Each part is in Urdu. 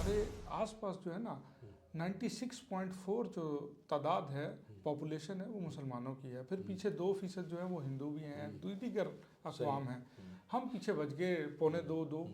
ہمارے آس پاس جو ہے نا 96.4 جو تعداد ہے پاپولیشن ہے وہ مسلمانوں کی ہے، پھر پیچھے 2% جو ہے وہ ہندو بھی ہیں، دیگر اقوام ہیں، ہم پیچھے بچ گئے 1.25-2.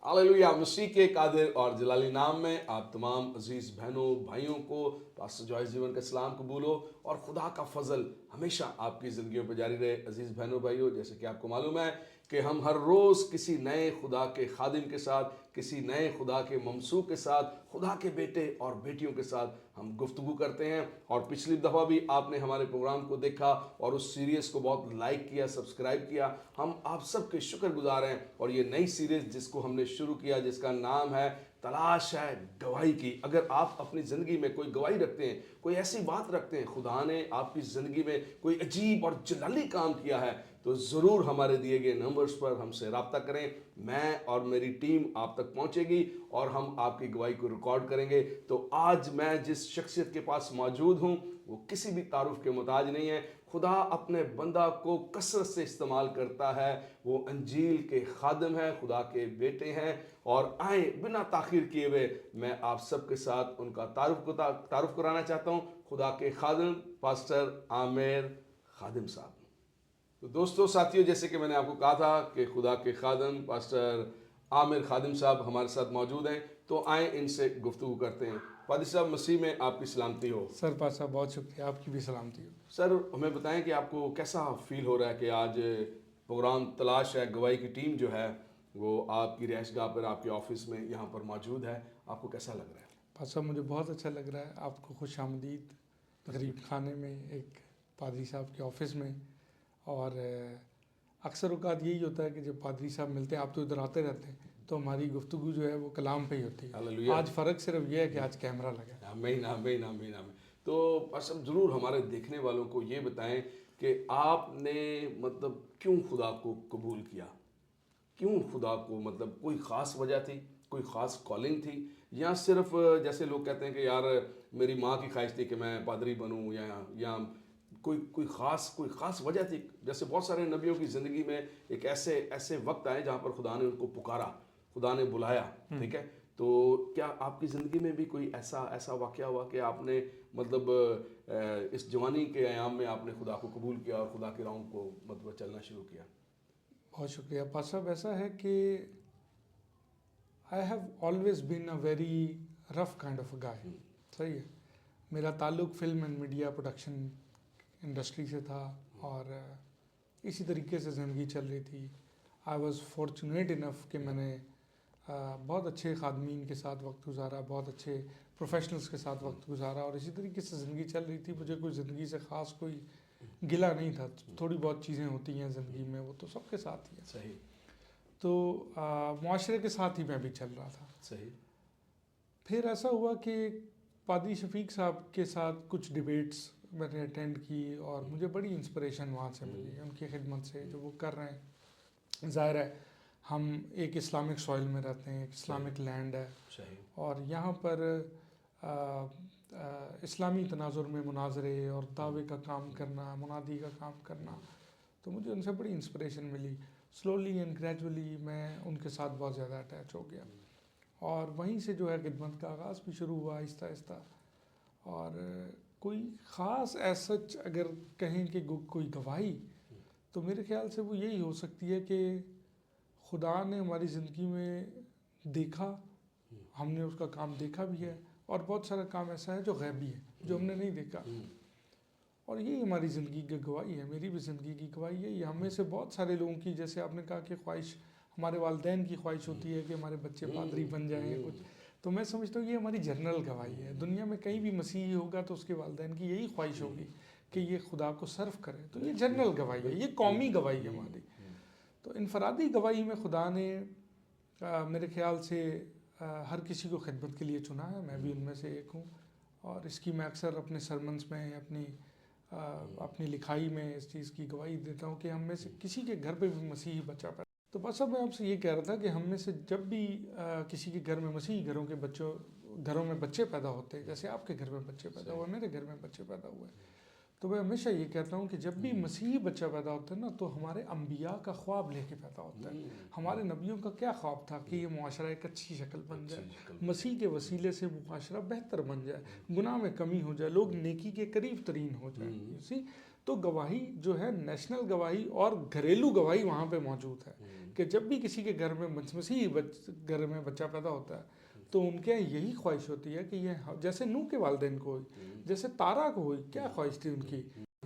ہاللیلویہ. مسیح کے قادر اور جلالی نام میں آپ تمام عزیز بہنوں بھائیوں کو پاسٹر جوائس جیون کا سلام قبول ہو اور خدا کا فضل ہمیشہ آپ کی زندگیوں پہ جاری رہے. عزیز بہنوں بھائیوں، جیسے کہ آپ کو معلوم ہے کہ ہم ہر روز کسی نئے خدا کے خادم کے ساتھ، کسی نئے خدا کے ممسوح کے ساتھ، خدا کے بیٹے اور بیٹیوں کے ساتھ ہم گفتگو کرتے ہیں. اور پچھلی دفعہ بھی آپ نے ہمارے پروگرام کو دیکھا اور اس سیریز کو بہت لائک کیا، سبسکرائب کیا. ہم آپ سب کے شکر گزار ہیں. اور یہ نئی سیریز جس کو ہم نے شروع کیا، جس کا نام ہے تلاش ہے گواہی کی. اگر آپ اپنی زندگی میں کوئی گواہی رکھتے ہیں، کوئی ایسی بات رکھتے ہیں، خدا نے آپ کی زندگی میں کوئی عجیب اور جلالی کام کیا ہے، تو ضرور ہمارے دیے گئے نمبرز پر ہم سے رابطہ کریں. میں اور میری ٹیم آپ تک پہنچے گی اور ہم آپ کی گواہی کو ریکارڈ کریں گے. تو آج میں جس شخصیت کے پاس موجود ہوں وہ کسی بھی تعارف کے محتاج نہیں ہے. خدا اپنے بندہ کو کثرت سے استعمال کرتا ہے. وہ انجیل کے خادم ہیں، خدا کے بیٹے ہیں. اور آئیں بنا تاخیر کیے ہوئے میں آپ سب کے ساتھ ان کا تعارف کرانا چاہتا ہوں. خدا کے خادم پاسٹر عامر خادم صاحب. تو دوستو ساتھیوں، جیسے کہ میں نے آپ کو کہا تھا کہ خدا کے خادم پاسٹر عامر خادم صاحب ہمارے ساتھ موجود ہیں، تو آئیں ان سے گفتگو کرتے ہیں. پادری صاحب، مسیح میں آپ کی سلامتی ہو. سر پاسا صاحب بہت شکریہ، آپ کی بھی سلامتی ہو. سر ہمیں بتائیں کہ آپ کو کیسا فیل ہو رہا ہے کہ آج پروگرام تلاش ہے گواہی کی ٹیم جو ہے وہ آپ کی رہائش گاہ پر، آپ کے آفس میں یہاں پر موجود ہے. آپ کو کیسا لگ رہا ہے؟ پاسا صاحب مجھے بہت اچھا لگ رہا ہے. آپ کو خوش آمدید غریب خانے میں، ایک پادری صاحب کے آفس میں. اور اکثر اوقات یہی ہوتا ہے کہ جب پادری صاحب ملتے ہیں، آپ تو ادھر آتے رہتے ہیں، تو ہماری گفتگو جو ہے وہ کلام پہ ہی ہوتی ہے. ہاللیلویہ. آج فرق صرف یہ ہے کہ آج کیمرہ لگا ہے. آمین آمین آمین آمین. تو پاسٹر ضرور ہمارے دیکھنے والوں کو یہ بتائیں کہ آپ نے مطلب کیوں خدا کو قبول کیا؟ کیوں خدا کو، مطلب کوئی خاص وجہ تھی، کوئی خاص کالنگ تھی، یا صرف جیسے لوگ کہتے ہیں کہ یار میری ماں کی خواہش تھی کہ میں پادری بنوں، یا کوئی خاص وجہ تھی؟ جیسے بہت سارے نبیوں کی زندگی میں ایک ایسے وقت آئے جہاں پر خدا نے ان کو پکارا، خدا نے بلایا. ٹھیک ہے، تو کیا آپ کی زندگی میں بھی کوئی ایسا واقعہ ہوا کہ آپ نے مطلب اس جوانی کے ایام میں آپ نے خدا کو قبول کیا اور خدا کی راہوں کو مطلب چلنا شروع کیا؟ بہت شکریہ پاسا صاحب. ایسا ہے کہ I have always been a very rough kind of a guy. صحیح ہے. میرا تعلق film and media production industry سے تھا اور اسی طریقے سے زندگی چل رہی تھی. آئی واز فارچونیٹ انف کہ میں نے بہت اچھے خادمین کے ساتھ وقت گزارا، بہت اچھے پروفیشنلز کے ساتھ وقت گزارا، اور اسی طریقے سے زندگی چل رہی تھی. مجھے کوئی زندگی سے خاص کوئی گلہ نہیں تھا. تھوڑی بہت چیزیں ہوتی ہیں زندگی میں، وہ تو سب کے ساتھ ہی ہے. صحیح. تو معاشرے کے ساتھ ہی میں بھی چل رہا تھا. صحیح. پھر ایسا ہوا کہ پادری شفیق صاحب کے ساتھ کچھ ڈیبیٹس میں نے اٹینڈ کی اور مجھے بڑی انسپریشن وہاں سے ملی ان کی خدمت سے جو وہ کر رہے ہیں. ظاہر ہے ہم ایک اسلامک سوئل میں رہتے ہیں، ایک اسلامک لینڈ ہے، اور یہاں پر اسلامی تناظر میں مناظرے اور دعوے کا کام کرنا، منادی کا کام کرنا، تو مجھے ان سے بڑی انسپریشن ملی. سلولی اینڈ گریجولی میں ان کے ساتھ بہت زیادہ اٹیچ ہو گیا، اور وہیں سے جو ہے خدمت کا آغاز بھی شروع ہوا آہستہ آہستہ. اور کوئی خاص ایسچ اگر کہیں کہ کوئی گواہی، تو میرے خیال سے وہ یہی ہو سکتی ہے کہ خدا نے ہماری زندگی میں دیکھا، ہم نے اس کا کام دیکھا بھی ہے، اور بہت سارا کام ایسا ہے جو غیبی ہے، جو ہم نے نہیں دیکھا. اور یہی ہماری زندگی کی گواہی ہے. میری بھی زندگی کی گواہی یہی ہے. ہم میں سے بہت سارے لوگوں کی، جیسے آپ نے کہا کہ خواہش، ہمارے والدین کی خواہش ہوتی ہے کہ ہمارے بچے پادری بن جائیں کچھ، تو میں سمجھتا ہوں یہ ہماری جنرل گواہی ہے. دنیا میں کہیں بھی مسیحی ہوگا تو اس کے والدین کی یہی خواہش ہوگی کہ یہ خدا کو سرو کرے. تو یہ جنرل گواہی ہے، یہ قومی گواہی ہے ہماری. تو انفرادی گواہی میں خدا نے میرے خیال سے ہر کسی کو خدمت کے لیے چنا ہے. میں بھی ان میں سے ایک ہوں، اور اس کی میں اکثر اپنے سرمنس میں، اپنی لکھائی میں اس چیز کی گواہی دیتا ہوں کہ ہم میں سے کسی کے گھر پہ بھی مسیحی بچہ پیدا. تو بس اب میں آپ سے یہ کہہ رہا تھا کہ ہم میں سے جب بھی کسی کے گھر میں، مسیحی گھروں میں بچے پیدا ہوتے ہیں، جیسے آپ کے گھر میں بچے پیدا ہوئے، میرے گھر میں بچے پیدا ہوئے، تو میں ہمیشہ یہ کہتا ہوں کہ جب بھی مسیحی بچہ پیدا ہوتا ہے نا تو ہمارے انبیاء کا خواب لے کے پیدا ہوتا ہے. ہمارے نبیوں کا کیا خواب تھا کہ یہ معاشرہ ایک اچھی شکل بن جائے, مسیح کے وسیلے سے معاشرہ بہتر بن جائے, گناہ میں کمی ہو جائے, لوگ نیکی کے قریب ترین ہو جائیں. اسی تو گواہی جو ہے نیشنل گواہی اور گھریلو گواہی وہاں پہ موجود ہے کہ جب بھی کسی کے گھر میں مسیحی گھر میں بچہ پیدا ہوتا ہے تو ان کے یہی خواہش ہوتی ہے کہ یہ جیسے نوح کے والدین کو ہوئی, جیسے تارا کو ہوئی, کیا خواہش تھی ان کی.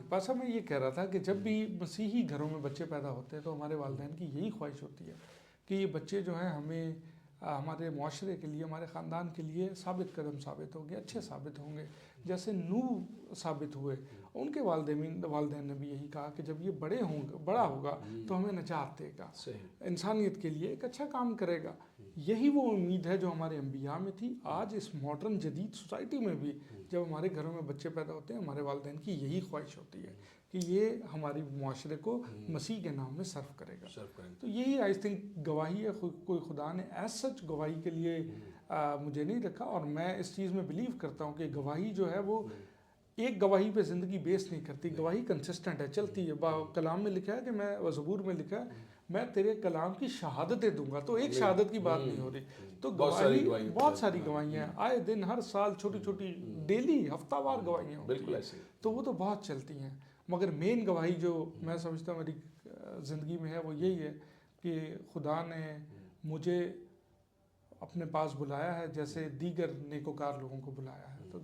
پاسا میں یہ کہہ رہا تھا کہ جب بھی مسیحی گھروں میں بچے پیدا ہوتے ہیں تو ہمارے والدین کی یہی خواہش ہوتی ہے کہ یہ بچے جو ہیں ہمیں ہمارے معاشرے کے لیے, ہمارے خاندان کے لیے ثابت قدم ثابت ہوں گے, اچھے ثابت ہوں گے جیسے نوح ثابت ہوئے. ان کے والدین نے بھی یہی کہا کہ جب یہ بڑا ہوگا تو ہمیں نجات دے گا, انسانیت کے لیے ایک اچھا کام کرے گا. یہی وہ امید ہے جو ہمارے انبیاء میں تھی. آج اس ماڈرن جدید سوسائٹی میں بھی جب ہمارے گھروں میں بچے پیدا ہوتے ہیں ہمارے والدین کی یہی خواہش ہوتی ہے کہ یہ ہماری معاشرے کو مسیح کے نام میں صرف کرے گا. تو یہی آئی تھنک گواہی ہے. کوئی خدا نے ایز سچ گواہی کے لیے مجھے نہیں رکھا, اور میں اس چیز میں بلیو کرتا ہوں کہ گواہی جو ہے وہ ایک گواہی پہ زندگی بیس نہیں کرتی. گواہی کنسسٹنٹ ہے, چلتی ہے. کلام میں لکھا ہے کہ میں زبور میں لکھا ہے میں تیرے کلام کی شہادتیں دوں گا. تو ایک شہادت کی بات نہیں ہو رہی. تو گواہی بہت ساری گواہیاں ہیں, آئے دن ہر سال چھوٹی چھوٹی ڈیلی ہفتہ وار گواہیاں ہوتی ہیں, تو وہ تو بہت چلتی ہیں. مگر مین گواہی جو میں سمجھتا ہوں میری زندگی میں ہے وہ یہی ہے کہ خدا نے مجھے اپنے پاس بلایا ہے جیسے دیگر نیکوکار لوگوں کو بلایا ہے. تو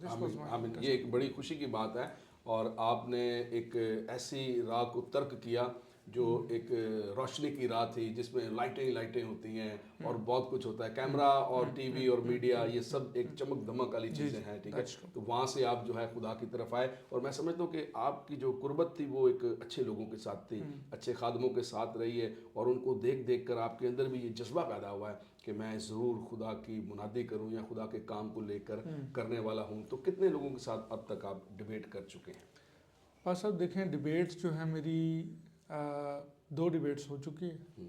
آمین. یہ ایک بڑی خوشی کی بات ہے, اور آپ نے ایک ایسی راہ کو ترک کیا جو ایک روشنی کی راہ تھی جس میں لائٹیں ہوتی ہیں اور بہت کچھ ہوتا ہے. کیمرہ اور ٹی وی اور میڈیا یہ سب ایک چمک دھمک والی چیزیں ہیں, ٹھیک ہے. تو وہاں سے آپ جو ہے خدا کی طرف آئے, اور میں سمجھتا ہوں کہ آپ کی جو قربت تھی وہ ایک اچھے لوگوں کے ساتھ تھی, اچھے خادموں کے ساتھ رہی ہے, اور ان کو دیکھ کر آپ کے اندر بھی یہ جذبہ پیدا ہوا ہے کہ میں ضرور خدا کی منادی کروں یا خدا کے کام کو لے کر کرنے والا ہوں. تو کتنے لوگوں کے ساتھ اب تک آپ ڈیبیٹ کر چکے ہیں؟ بس اب دیکھیں, ڈیبیٹس جو ہیں میری 2 ڈیبیٹس ہو چکی ہیں,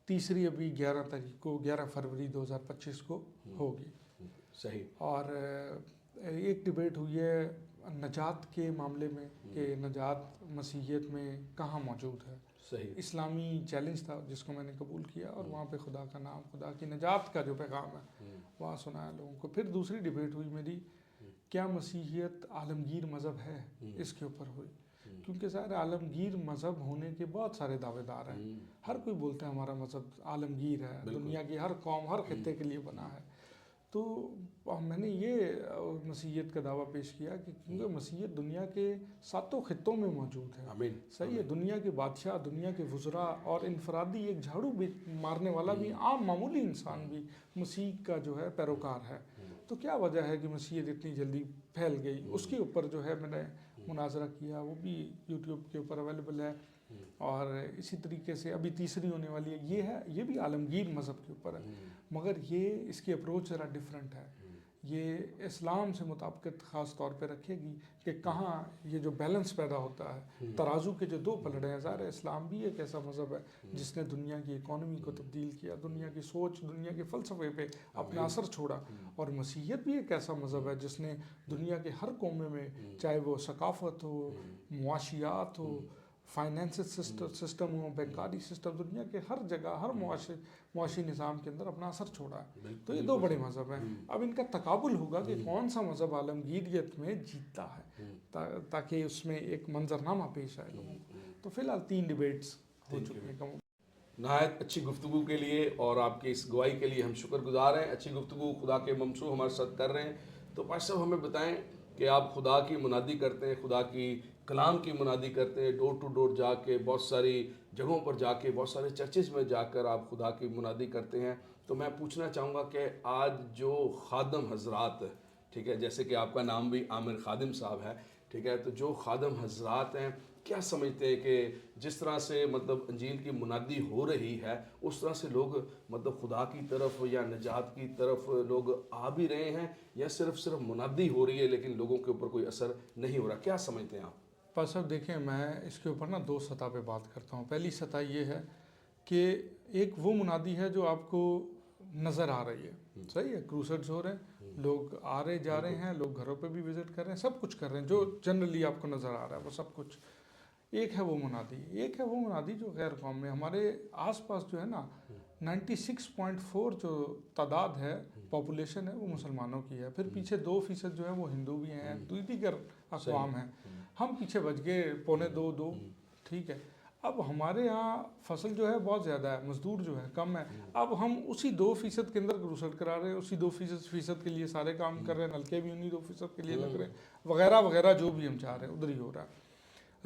تیسری ابھی 11 فروری 2025 کو ہوگی. صحیح. اور ایک ڈیبیٹ ہوئی ہے نجات کے معاملے میں کہ نجات مسیحیت میں کہاں موجود ہے. صحیح. اسلامی چیلنج تھا جس کو میں نے قبول کیا, اور وہاں پہ خدا کا نام, خدا کی نجات کا جو پیغام ہے وہاں سنایا لوگوں کو. پھر دوسری ڈیبیٹ ہوئی میری کیا مسیحیت عالمگیر مذہب ہے, اس کے اوپر ہوئی. کیونکہ ظاہر عالمگیر مذہب ہونے کے بہت سارے دعوے دار ہیں. ہر کوئی بولتا ہے ہمارا مذہب عالمگیر ہے, دنیا کی ہر قوم ہر خطے کے لیے بنا ہے. تو میں نے یہ مسیحیت کا دعویٰ پیش کیا کہ کیونکہ مسیحیت دنیا کے 7 خطوں میں موجود ہے. صحیح ہے. دنیا کے بادشاہ, دنیا کے وزراء, اور انفرادی ایک جھاڑو بھی مارنے والا بھی عام معمولی انسان بھی مسیح کا جو ہے پیروکار ہے. تو کیا وجہ ہے کہ مسیحیت اتنی جلدی پھیل گئی؟ اس کے اوپر جو ہے میں نے مناظرہ کیا, وہ بھی یوٹیوب کے اوپر اویلیبل ہے. اور اسی طریقے سے ابھی تیسری ہونے والی ہے, یہ بھی عالمگیر مذہب کے اوپر ہے, مگر یہ اس کی اپروچ ذرا ڈیفرنٹ ہے. یہ اسلام سے مطابقت خاص طور پہ رکھے گی کہ کہاں یہ جو بیلنس پیدا ہوتا ہے, ترازو کے جو 2 پلڑے ہیں. ظاہر اسلام بھی ایک ایسا مذہب ہے جس نے دنیا کی اکانومی کو تبدیل کیا, دنیا کی سوچ, دنیا کے فلسفے پہ اپنا اثر چھوڑا. اور مسیحیت بھی ایک ایسا مذہب ہے جس نے دنیا کے ہر کونے میں, چاہے وہ ثقافت ہو, معاشیات ہو, فائنینس سسٹم ہو, بینکاری سسٹم, دنیا کے ہر جگہ ہر معاشی نظام کے اندر اپنا اثر چھوڑا ہے. تو یہ 2 بڑے مذہب ہیں. اب ان کا تقابل ہوگا کہ کون سا مذہب عالمگیریت میں جیتتا ہے, تاکہ اس میں ایک منظرنامہ پیش آئے لوگوں کو. تو فی الحال 3 ڈیبیٹس ہو چکے ہیں. نہایت اچھی گفتگو کے لیے اور آپ کی اس گواہی کے لیے ہم شکر گزار ہیں. اچھی گفتگو خدا کے ممسوح ہمارے ساتھ کر رہے ہیں. تو پاشا صاحب ہمیں بتائیں کہ آپ خدا کی منادی کرتے ہیں, خدا کی کلام کی منادی کرتے ہیں, ڈور ٹو ڈور جا کے, بہت ساری جگہوں پر جا کے, بہت سارے چرچز میں جا کر آپ خدا کی منادی کرتے ہیں. تو میں پوچھنا چاہوں گا کہ آج جو خادم حضرات, ٹھیک ہے, جیسے کہ آپ کا نام بھی عامر خادم صاحب ہے, ٹھیک ہے, تو جو خادم حضرات ہیں کیا سمجھتے ہیں کہ جس طرح سے مطلب انجیل کی منادی ہو رہی ہے اس طرح سے لوگ مطلب خدا کی طرف یا نجات کی طرف لوگ آ بھی رہے ہیں, یا صرف منادی ہو رہی ہے لیکن لوگوں کے اوپر کوئی اثر نہیں ہو رہا؟ کیا سمجھتے ہیں آپ؟ پاس صاحب دیکھیں, میں اس کے اوپر 2 سطح پہ بات کرتا ہوں. پہلی سطح یہ ہے کہ ایک وہ منادی ہے جو آپ کو نظر آ رہی ہے, صحیح ہے, کروسیڈز ہو رہے ہیں, لوگ آ رہے جا رہے ہیں، لوگ گھروں پہ بھی وزٹ کر رہے ہیں، سب کچھ کر رہے ہیں جو جنرلی آپ کو نظر آ رہا ہے وہ سب کچھ. ایک ہے وہ منادی جو غیر قوم میں ہمارے آس پاس جو ہے نا 96.4 جو تعداد ہے پاپولیشن ہے وہ مسلمانوں کی ہے. پھر پیچھے 2% جو ہے وہ ہندو بھی ہیں، دیگر اقوام ہیں. ہم پیچھے بچ گئے 1.25-2. ٹھیک ہے. اب ہمارے ہاں فصل جو ہے بہت زیادہ ہے، مزدور جو ہے کم ہے. اب ہم اسی 2% کے اندر گھسٹ کرا رہے ہیں، اسی 2% کے لیے سارے کام کر رہے ہیں، نلکے بھی انہیں 2% کے لیے لگ رہے ہیں وغیرہ وغیرہ، جو بھی ہم چاہ رہے ہیں ادھر ہی ہو رہا ہے.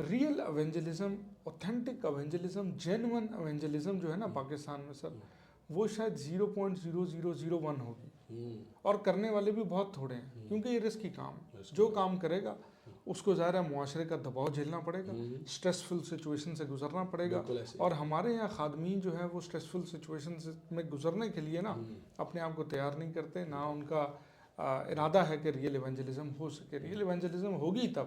Real evangelism, authentic evangelism, genuine evangelism جو ہے نا پاکستان میں سر، وہ شاید 0.0001 ہوگی، اور کرنے والے بھی بہت تھوڑے ہیں، کیونکہ یہ رسکی کام ہے. جو کام کرے گا اس کو ظاہر ہے معاشرے کا دباؤ جھیلنا پڑے گا، اسٹریسفل سچویشن سے گزرنا پڑے گا. اور ہمارے یہاں خادمین جو ہیں وہ اسٹریسفل سچویشن میں گزرنے کے لیے نا اپنے آپ کو تیار نہیں کرتے، نہ ان کا ارادہ ہے کہ ریئل ایونجلزم ہو سکے. ریئل ایونجلزم ہوگی تب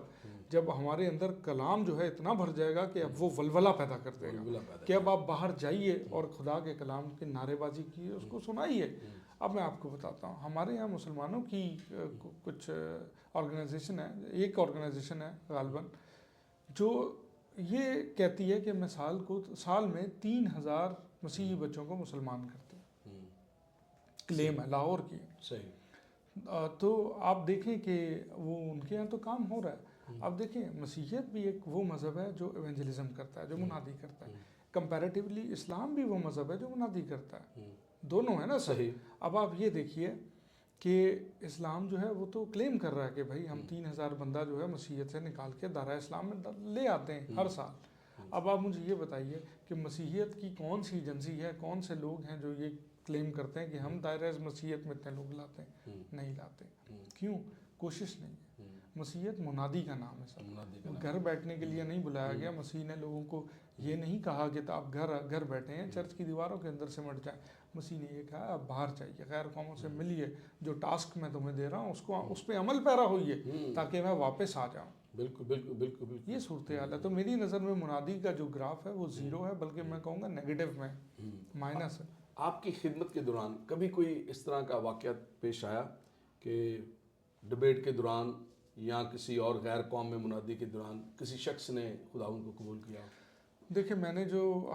جب ہمارے اندر کلام جو ہے اتنا بھر جائے گا کہ اب وہ ولولہ پیدا کر دے گا کہ اب آپ باہر جائیے اور خدا کے کلام کی نعرے بازی کیے، اس کو سنائیے. اب میں آپ کو بتاتا ہوں، ہمارے یہاں مسلمانوں کی کچھ آرگنائزیشن ہے، ایک آرگنائزیشن ہے غالباً جو یہ کہتی ہے کہ میں سال میں 3000 مسیحی بچوں کو مسلمان کرتی ہوں. کلیم ہے لاہور کی. صحیح. تو آپ دیکھیں کہ وہ ان کے یہاں تو کام ہو رہا ہے. اب دیکھیں مسیحیت بھی ایک وہ مذہب ہے جو ایونجلزم کرتا ہے، جو منادی کرتا ہے. کمپیریٹیولی اسلام بھی وہ مذہب ہے جو منادی کرتا ہے. دونوں ہے نا سر. اب آپ یہ دیکھیے کہ اسلام جو ہے وہ تو کلیم کر رہا ہے کہ بھائی ہم 3000 بندہ جو ہے مسیحیت سے نکال کے دائرہ اسلام میں لے آتے ہیں ہر سال. اب آپ مجھے یہ بتائیے کہ مسیحیت کی کون سی ایجنسی ہے، کون سے لوگ ہیں جو یہ کلیم کرتے ہیں کہ ہم دائرہ مسیحیت میں اتنے لوگ لاتے ہیں؟ نہیں لاتے. کیوں؟ کوشش نہیں ہے. مسیحیت منادی کا نام ہے سر. گھر بیٹھنے کے لیے نہیں بلایا گیا. مسیح نے لوگوں کو یہ نہیں کہا کہ آپ گھر بیٹھے ہیں چرچ کی دیواروں کے اندر سمٹ جائیں. مسیح نے یہ کہا آپ باہر جائیے، غیر قوموں سے ملیے، جو ٹاسک میں تمہیں دے رہا ہوں اس پہ عمل پیرا ہوئیے تاکہ میں واپس آ جاؤں. بالکل بالکل بالکل بالکل یہ صورتحال ہے. تو میری نظر میں منادی کا جو گراف ہے وہ 0 ہے، بلکہ میں کہوں گا نیگیٹو میں، مائنس ہے. آپ کی خدمت کے دوران کبھی کوئی اس طرح کا واقعہ پیش آیا کہ ڈبیٹ کے دوران یا کسی اور غیر قوم میں منادی کے دوران کسی شخص نے خداوند کو قبول کیا؟ دیکھیں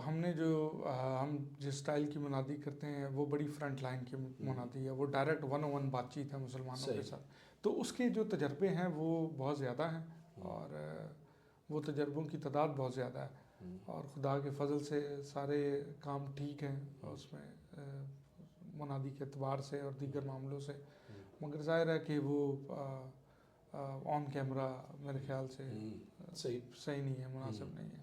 ہم جس سٹائل کی منادی کرتے ہیں وہ بڑی فرنٹ لائن کی منادی ہے، وہ ڈائریکٹ 1-on-1 بات چیت ہے مسلمانوں کے ساتھ. تو اس کے جو تجربے ہیں وہ بہت زیادہ ہیں، اور وہ تجربوں کی تعداد بہت زیادہ ہے، اور خدا کے فضل سے سارے کام ٹھیک ہیں اس میں منادی کے اعتبار سے اور دیگر معاملوں سے. مگر ظاہر ہے کہ وہ آن کیمرہ میرے خیال سے صحیح نہیں ہے، مناسب نہیں ہے.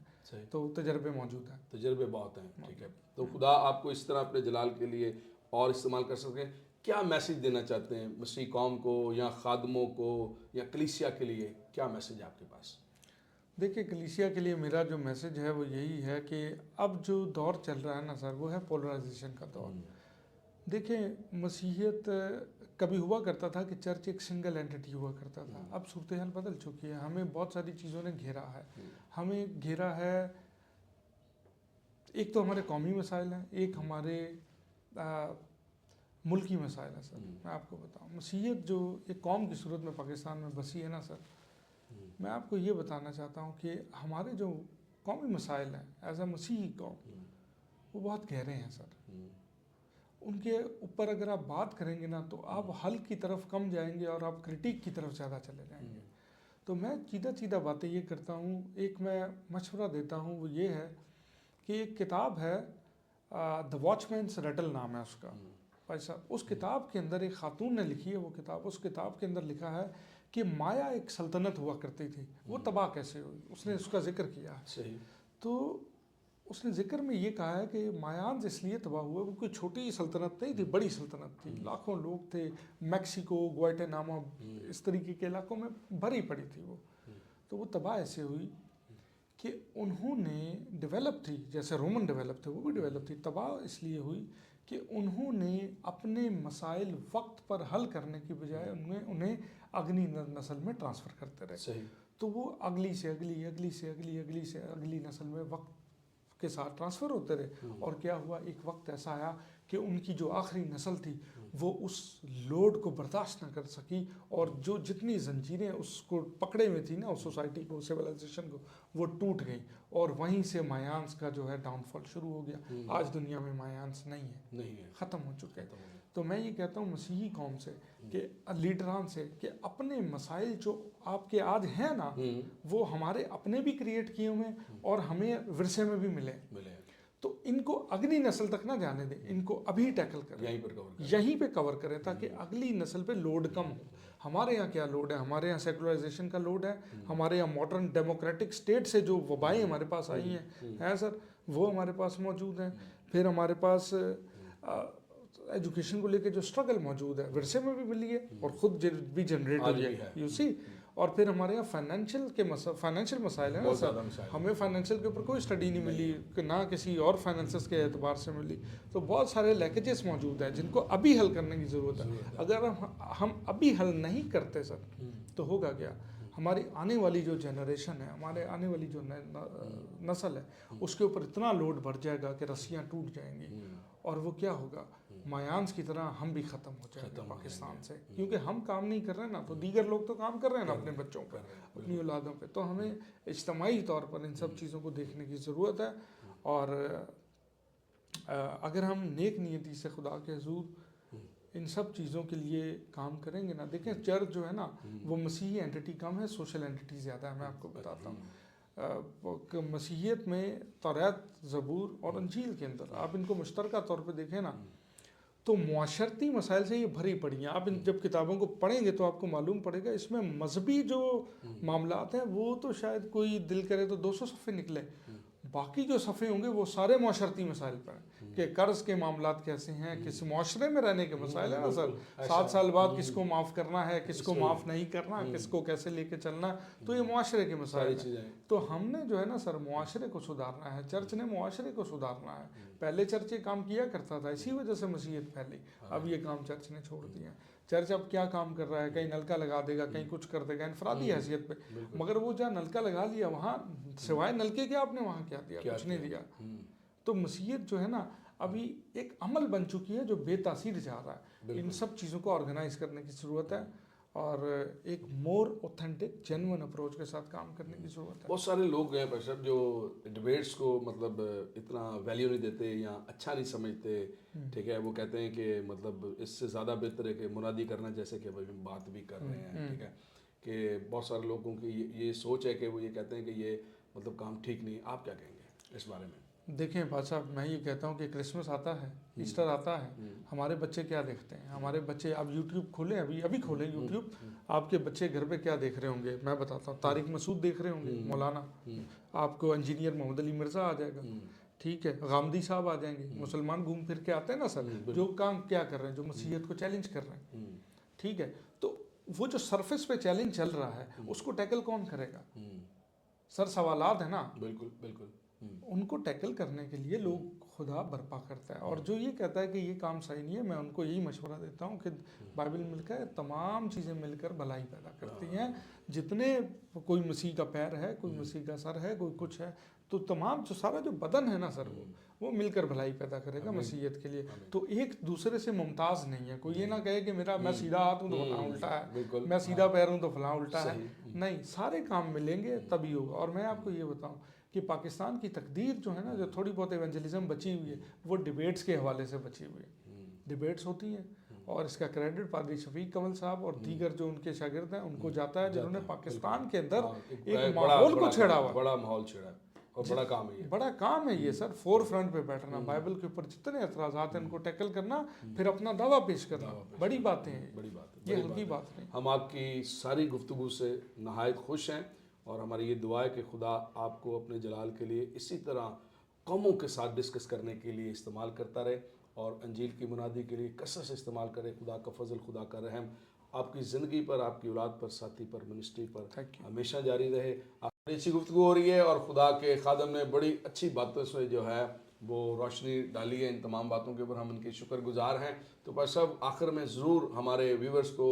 تو تجربے موجود ہیں، تجربے بہت ہیں. ٹھیک ہے. تو خدا آپ کو اس طرح اپنے جلال کے لیے اور استعمال کر سکیں. کیا میسیج دینا چاہتے ہیں مسیح قوم کو یا خادموں کو یا کلیسیا کے لیے؟ کیا میسیج آپ کے پاس؟ دیکھیں کلیسیا کے لیے میرا جو میسیج ہے وہ یہی ہے کہ اب جو دور چل رہا ہے نا سر، وہ ہے پولرائزیشن کا دور. دیکھیں مسیحیت کبھی ہوا کرتا تھا کہ چرچ ایک سنگل اینٹی ہوا کرتا تھا. اب صورتحال بدل چکی ہے. ہمیں بہت ساری چیزوں نے گھیرا ہے. ہمیں گھیرا ہے، ایک تو ہمارے قومی مسائل ہیں، ایک ہمارے ملکی مسائل ہیں. سر میں آپ کو بتاؤں، مسیحیت جو ایک قوم کی صورت میں پاکستان میں بسی ہے نا سر، میں آپ کو یہ بتانا چاہتا ہوں کہ ہمارے جو قومی مسائل ہیں ایز اے مسیحی قوم، وہ بہت گہرے ہیں سر. ان کے اوپر اگر آپ بات کریں گے نا تو آپ حل کی طرف کم جائیں گے اور آپ کرٹیک کی طرف زیادہ چلے جائیں گے. تو میں سیدھا باتیں یہ کرتا ہوں، ایک میں مشورہ دیتا ہوں، وہ یہ ہے کہ ایک کتاب ہے دا واچ مینس ریٹل نام ہے اس کا. بھائی صاحب اس کتاب کے اندر ایک خاتون نے لکھی ہے وہ کتاب. اس کتاب کے اندر لکھا ہے کہ مایا ایک سلطنت ہوا کرتی تھی، وہ تباہ کیسے ہوئی، اس نے اس کا ذکر کیا ہے. صحیح. تو اس نے ذکر میں یہ کہا ہے کہ مایانز اس لیے تباہ ہوئے، وہ کوئی چھوٹی سلطنت نہیں تھی، بڑی سلطنت تھی. لاکھوں لوگ تھے، میکسیکو، گوائٹیناما، اس طریقے کے علاقوں میں بھری پڑی تھی وہ. تو وہ تباہ ایسے ہوئی کہ انہوں نے ڈیولپ تھی، جیسے رومن ڈیولپ تھے وہ بھی ڈیولپ تھی. تباہ اس لیے ہوئی کہ انہوں نے اپنے مسائل وقت پر حل کرنے کی بجائے انہیں اگلی نسل میں ٹرانسفر کرتے رہے. صحیح. تو وہ اگلی سے اگلی نسل میں وقت کے ساتھ ٹرانسفر ہوتے رہے. اور کیا ہوا، ایک وقت ایسا آیا کہ ان کی جو آخری نسل تھی وہ اس لوڈ کو برداشت نہ کر سکی اور جو جتنی زنجیریں اس کو پکڑے ہوئی تھیں نا اس سوسائٹی کو, سویلائزیشن کو, وہ ٹوٹ گئی اور وہیں سے مایانس کا جو ہے ڈاؤن فال شروع ہو گیا. آج دنیا میں مایانس نہیں ہے, ختم ہو چکے. تو میں یہ کہتا ہوں مسیحی قوم سے کہ لیڈران سے کہ اپنے مسائل جو آپ کے آج ہیں نا وہ ہمارے اپنے بھی کریٹ کیے ہوئے ہیں اور ہمیں ورثے میں بھی ملے, تو ان کو اگلی نسل تک نہ جانے دیں, ان کو ابھی ٹیکل کریں, یہیں پہ کور کریں تاکہ اگلی نسل پہ لوڈ کم ہو. ہمارے یہاں کیا لوڈ ہے, ہمارے یہاں سیکولرائزیشن کا لوڈ ہے, ہمارے یہاں ماڈرن ڈیموکریٹک سٹیٹ سے جو وبائیں ہمارے پاس آئی ہیں سر وہ ہمارے پاس موجود ہیں. پھر ہمارے پاس ایجوکیشن کو لے کے جو اسٹرگل موجود ہے ورثے میں بھی ملی ہے اور خود بھی جنریٹ ہوئی ہے, یو سی. اور پھر ہمارے یہاں فائنینشیل مسائل ہیں نا سر, ہمیں فائنینشیل کے اوپر کوئی اسٹڈی نہیں ملی کہ نہ کسی اور فائنینسز کے اعتبار سے ملی. تو بہت سارے لیکیجز موجود ہیں جن کو ابھی حل کرنے کی ضرورت ہے. اگر ہم ابھی حل نہیں کرتے سر تو ہوگا کیا, ہماری آنے والی جو جنریشن ہے, ہمارے آنے والی جو نسل ہے اس کے اوپر اتنا لوڈ بڑھ جائے گا کہ رسیاں ٹوٹ جائیں گی اور وہ کیا ہوگا, مایانس کی طرح ہم بھی ختم ہو جائیں گے پاکستان سے. کیونکہ ہم کام نہیں کر رہے ہیں نا تو دیگر لوگ تو کام کر رہے ہیں نا اپنے بچوں پر, اپنی اولادوں پہ. تو ہمیں اجتماعی طور پر ان سب چیزوں کو دیکھنے کی ضرورت ہے. اور اگر ہم نیک نیتی سے خدا کے حضور ان سب چیزوں کے لیے کام کریں گے نا, دیکھیں چرچ جو ہے نا وہ مسیحی اینٹی کم ہے, سوشل اینٹی زیادہ ہے. میں آپ کو بتاتا ہوں مسیحیت میں توریت, زبور اور انجیل کے اندر آپ ان کو مشترکہ طور پہ دیکھیں نا تو معاشرتی مسائل سے یہ بھری پڑی ہیں. آپ جب کتابوں کو پڑھیں گے تو آپ کو معلوم پڑے گا اس میں مذہبی جو معاملات ہیں وہ تو شاید کوئی دل کرے تو 200 صفحے نکلے, باقی جو صفحے ہوں گے وہ سارے معاشرتی مسائل پر ہیں کہ قرض کے معاملات کیسے ہیں, کس معاشرے میں رہنے کے مسائل ہیں نا سر, 7 سال بعد کس کو معاف کرنا ہے, کس کو معاف نہیں کرنا, کس کو کیسے لے کے چلنا, تو یہ معاشرے کے مسائل ہیں. تو ہم نے جو ہے نا سر معاشرے کو سدھارنا ہے, چرچ نے معاشرے کو سدھارنا ہے. پہلے چرچ یہ کام کیا کرتا تھا, اسی وجہ سے مسیحیت پھیلی. اب یہ کام چرچ نے چھوڑ دیا. چرچ اب کیا کام کر رہا ہے, کہیں نلکا لگا دے گا, کہیں کچھ کر دے گا انفرادی حیثیت پہ, مگر وہ جہاں نلکا لگا لیا وہاں سوائے نلکے کے آپ نے وہاں کیا دیا, کچھ نہیں دیا. تو مسیحیت جو ہے نا ابھی ایک عمل بن چکی ہے جو بے تاثیر جا رہا ہے. ان سب چیزوں کو آرگنائز کرنے کی ضرورت ہے اور ایک مور اوتھینٹک جینوئن اپروچ کے ساتھ کام کرنے کی ضرورت ہے. بہت سارے لوگ ہیں بشر جو ڈبیٹس کو مطلب اتنا ویلیو نہیں دیتے یا اچھا نہیں سمجھتے, ٹھیک ہے. وہ کہتے ہیں کہ مطلب اس سے زیادہ بہتر ہے کہ منادی کرنا, جیسے کہ بھائی بات بھی کر رہے ہیں, ٹھیک ہے. کہ بہت سارے لوگوں کی یہ سوچ ہے کہ وہ یہ کہتے ہیں کہ یہ مطلب کام ٹھیک نہیں. آپ کیا کہیں گے اس بارے میں؟ دیکھیں بات صاحب, میں یہ کہتا ہوں کہ کرسمس آتا ہے, ایسٹر آتا ہے, ہمارے بچے کیا دیکھتے ہیں, ہمارے بچے اب یوٹیوب کھولیں, ابھی کھولیں یوٹیوب, آپ کے بچے گھر پہ کیا دیکھ رہے ہوں گے میں بتاتا ہوں. طارق مسعود دیکھ رہے ہوں گے, مولانا, آپ کو انجینئر محمد علی مرزا آ جائے گا, ٹھیک ہے, غامدی صاحب آ جائیں گے. مسلمان گھوم پھر کے آتے ہیں نا سر, جو کام کیا کر رہے ہیں, جو مسیحیت کو چیلنج کر رہے ہیں, ٹھیک ہے. تو وہ جو سرفیس پہ چیلنج چل رہا ہے اس کو ٹیکل کون کرے گا سر, سوالات ہیں نا. بالکل ان کو ٹیکل کرنے کے لیے لوگ خدا برپا کرتا ہے. اور جو یہ کہتا ہے کہ یہ کام صحیح نہیں ہے, میں ان کو یہی مشورہ دیتا ہوں کہ بائبل مل کر تمام چیزیں مل کر بھلائی پیدا کرتی ہیں. جتنے کوئی مسیح کا پیر ہے, کوئی مسیح کا سر ہے, کوئی کچھ ہے, تو تمام جو سارا جو بدن ہے نا سر وہ مل کر بھلائی پیدا کرے گا مسیحیت کے لیے. تو ایک دوسرے سے ممتاز نہیں ہے. کوئی یہ نہ کہے کہ میں سیدھا ہاتھ ہوں تو فلاں الٹا ہے, میں سیدھا پیر ہوں تو فلاں الٹا ہے. نہیں, سارے کام ملیں گے تبھی ہوگا. اور میں آپ کو یہ بتاؤں کہ پاکستان کی تقدیر جو ہے نا, جو تھوڑی بہت ایونجلزم بچی ہوئی ہے وہ ڈیبیٹس کے حوالے سے بچی ہوئی ہے. ڈیبیٹس ہوتی ہیں اور اس کا کریڈٹ پادری شفیق کمل صاحب اور دیگر جو ان کے شاگرد ہیں ان کو جاتا ہے, جنہوں نے پاکستان کے اندر ایک ماحول کو چھیڑا ہوا, بڑا ماحول چھیڑا, اور بڑا کام ہے, بڑا کام ہے یہ سر. فور فرنٹ پہ بیٹھنا, بائبل کے اوپر جتنے اعتراضات ہیں ان کو ٹیکل کرنا, پھر اپنا دعویٰ پیش کرنا, بڑی باتیں ہیں, یہ ہلکی بات نہیں. ہم آپ کی ساری گفتگو سے نہایت خوش ہیں اور ہماری یہ دعا ہے کہ خدا آپ کو اپنے جلال کے لیے اسی طرح قوموں کے ساتھ ڈسکس کرنے کے لیے استعمال کرتا رہے اور انجیل کی منادی کے لیے کثرت سے استعمال کرے. خدا کا فضل, خدا کا رحم آپ کی زندگی پر, آپ کی اولاد پر, ساتھی پر, منسٹری پر ہمیشہ جاری رہے. بڑی اچھی گفتگو ہو رہی ہے اور خدا کے خادم نے بڑی اچھی باتوں سے جو ہے وہ روشنی ڈالی ہے ان تمام باتوں کے اوپر, ہم ان کے شکر گزار ہیں. تو بس اب آخر میں ضرور ہمارے ویورز کو,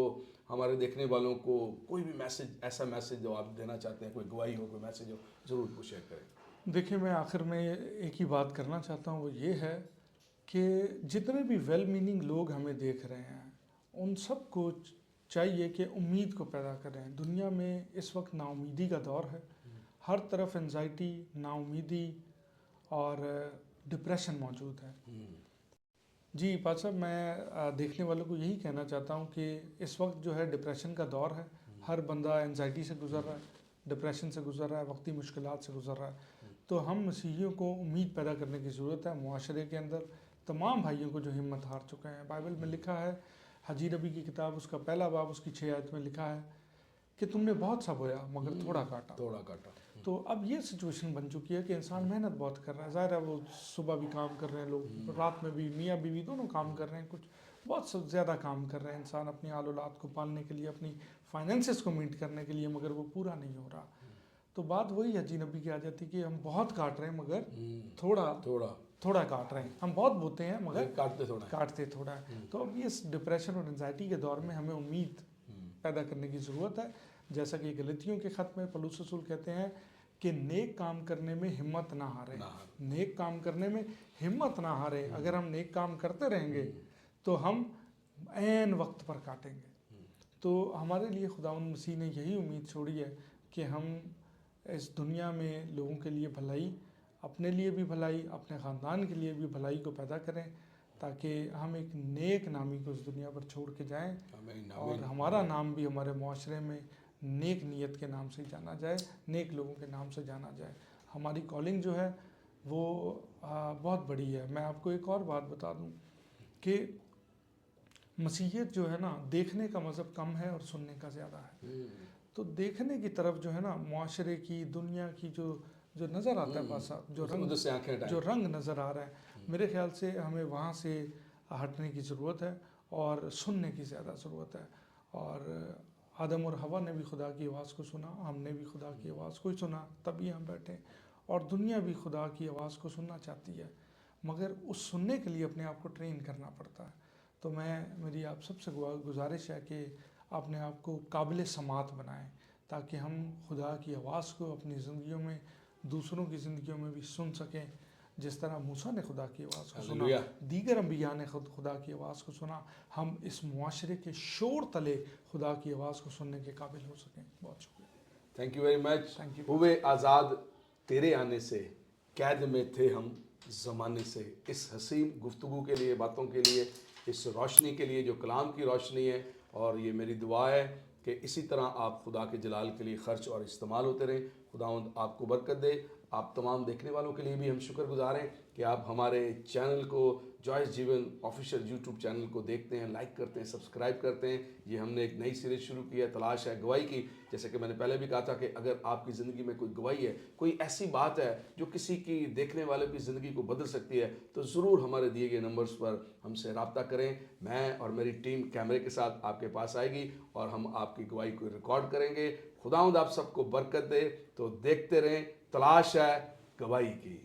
ہمارے دیکھنے والوں کو کوئی بھی میسج, ایسا میسج جو آپ دینا چاہتے ہیں, کوئی گواہی ہو, کوئی میسج ہو, ضرور کو شیئر کریں. دیکھیں, میں آخر میں ایک ہی بات کرنا چاہتا ہوں, وہ یہ ہے کہ جتنے بھی ویل میننگ لوگ ہمیں دیکھ رہے ہیں ان سب کو چاہیے کہ امید کو پیدا کریں. دنیا میں اس وقت نا امیدی کا دور ہے. ہر طرف انزائٹی، نا امیدی اور ڈپریشن موجود ہے. جی پاد صاحب، میں دیکھنے والوں کو یہی کہنا چاہتا ہوں کہ اس وقت جو ہے ڈپریشن کا دور ہے. ہر بندہ انزائٹی سے گزر رہا ہے، ڈپریشن سے گزر رہا ہے، وقتی مشکلات سے گزر رہا ہے. تو ہم مسیحیوں کو امید پیدا کرنے کی ضرورت ہے. معاشرے کے اندر تمام بھائیوں کو جو ہمت ہار چکے ہیں، بائبل میں لکھا ہے، حجی نبی کی کتاب اس کا پہلا باب اس کی 6 آیت میں لکھا ہے کہ تم نے بہت سا بویا مگر تھوڑا کاٹا. تو اب یہ سچویشن بن چکی ہے کہ انسان محنت بہت کر رہا ہے. ظاہر ہے وہ صبح بھی کام کر رہے ہیں، لوگ رات میں بھی، میاں بیوی دونوں کام کر رہے ہیں، کچھ بہت زیادہ کام کر رہے ہیں انسان اپنی آل اولاد کو پالنے کے لیے، اپنی فائنینسز کو میٹ کرنے کے لیے، مگر وہ پورا نہیں ہو رہا. تو بات وہی حجی نبی کی آ جاتی کہ ہم بہت کاٹ رہے ہیں مگر تھوڑا کاٹ رہے ہیں. ہم بہت بوتے ہیں مگر کاٹتے تھوڑا ہے. تو اب اس ڈپریشن اور انزائٹی کے دور میں ہمیں امید پیدا کرنے کی ضرورت ہے. جیسا کہ غلطیوں کے خط میں پولس رسول کہتے ہیں کہ نیک کام کرنے میں ہمت نہ ہارے. نیک کام کرنے میں ہمت نہ ہارے. اگر ہم نیک کام کرتے رہیں گے تو ہم عین وقت پر کاٹیں گے. تو ہمارے لیے خداوند مسیح نے یہی امید چھوڑی ہے کہ ہم اس دنیا میں لوگوں کے لیے بھلائی، اپنے لیے بھی بھلائی، اپنے خاندان کے لیے بھی بھلائی کو پیدا کریں، تاکہ ہم ایک نیک نامی کو اس دنیا پر چھوڑ کے جائیں اور ہمارا نام بھی ہمارے معاشرے میں نیک نیت کے نام سے جانا جائے، نیک لوگوں کے نام سے جانا جائے. ہماری کالنگ جو ہے وہ بہت بڑی ہے. میں آپ کو ایک اور بات بتا دوں کہ مسیحیت جو ہے نا، دیکھنے کا مذہب کم ہے اور سننے کا زیادہ ہے. تو دیکھنے کی طرف جو ہے نا، معاشرے کی، دنیا کی جو نظر آتا ہے پاسا، جو رنگ نظر آ رہا ہے، میرے خیال سے ہمیں وہاں سے ہٹنے کی ضرورت ہے اور سننے کی زیادہ ضرورت ہے. اور آدم اور حوا نے بھی خدا کی آواز کو سنا، ہم نے بھی خدا کی آواز کو ہی سنا، تبھی ہم بیٹھے. اور دنیا بھی خدا کی آواز کو سننا چاہتی ہے، مگر اس سننے کے لیے اپنے آپ کو ٹرین کرنا پڑتا ہے. تو میری آپ سب سے گزارش ہے کہ اپنے آپ کو قابل سماعت بنائیں، تاکہ ہم خدا کی آواز کو اپنی زندگیوں میں، دوسروں کی زندگیوں میں بھی سن سکیں. جس طرح موسیٰ نے خدا کی آواز کو سنا، دیگر انبیاء نے خدا کی آواز کو سنا، ہم اس معاشرے کے شور تلے خدا کی آواز کو سننے کے قابل ہو سکیں. بہت شکریہ. Thank you very much. ہوئے آزاد تیرے آنے سے، قید میں تھے ہم زمانے سے. اس حسین گفتگو کے لیے، باتوں کے لیے، اس روشنی کے لیے جو کلام کی روشنی ہے، اور یہ میری دعا ہے کہ اسی طرح آپ خدا کے جلال کے لیے خرچ اور استعمال ہوتے رہیں. خداوند آپ کو برکت دے. آپ تمام دیکھنے والوں کے لیے بھی ہم شکر گزار ہیں کہ آپ ہمارے چینل کو، جوائس جیون آفیشیل یوٹیوب چینل کو دیکھتے ہیں، لائک کرتے ہیں، سبسکرائب کرتے ہیں. یہ ہم نے ایک نئی سیریز شروع کی ہے، تلاش ہے گواہی کی. جیسے کہ میں نے پہلے بھی کہا تھا کہ اگر آپ کی زندگی میں کوئی گواہی ہے، کوئی ایسی بات ہے جو کسی کی، دیکھنے والے کی زندگی کو بدل سکتی ہے، تو ضرور ہمارے دیے گئے نمبرز پر ہم سے رابطہ کریں. میں اور میری ٹیم کیمرے کے ساتھ آپ کے پاس آئے گی اور ہم آپ کی گواہی کو ریکارڈ کریں گے. خداوند آپ سب کو برکت دے. تو دیکھتے رہیں، تلاش ہے گواہی کی.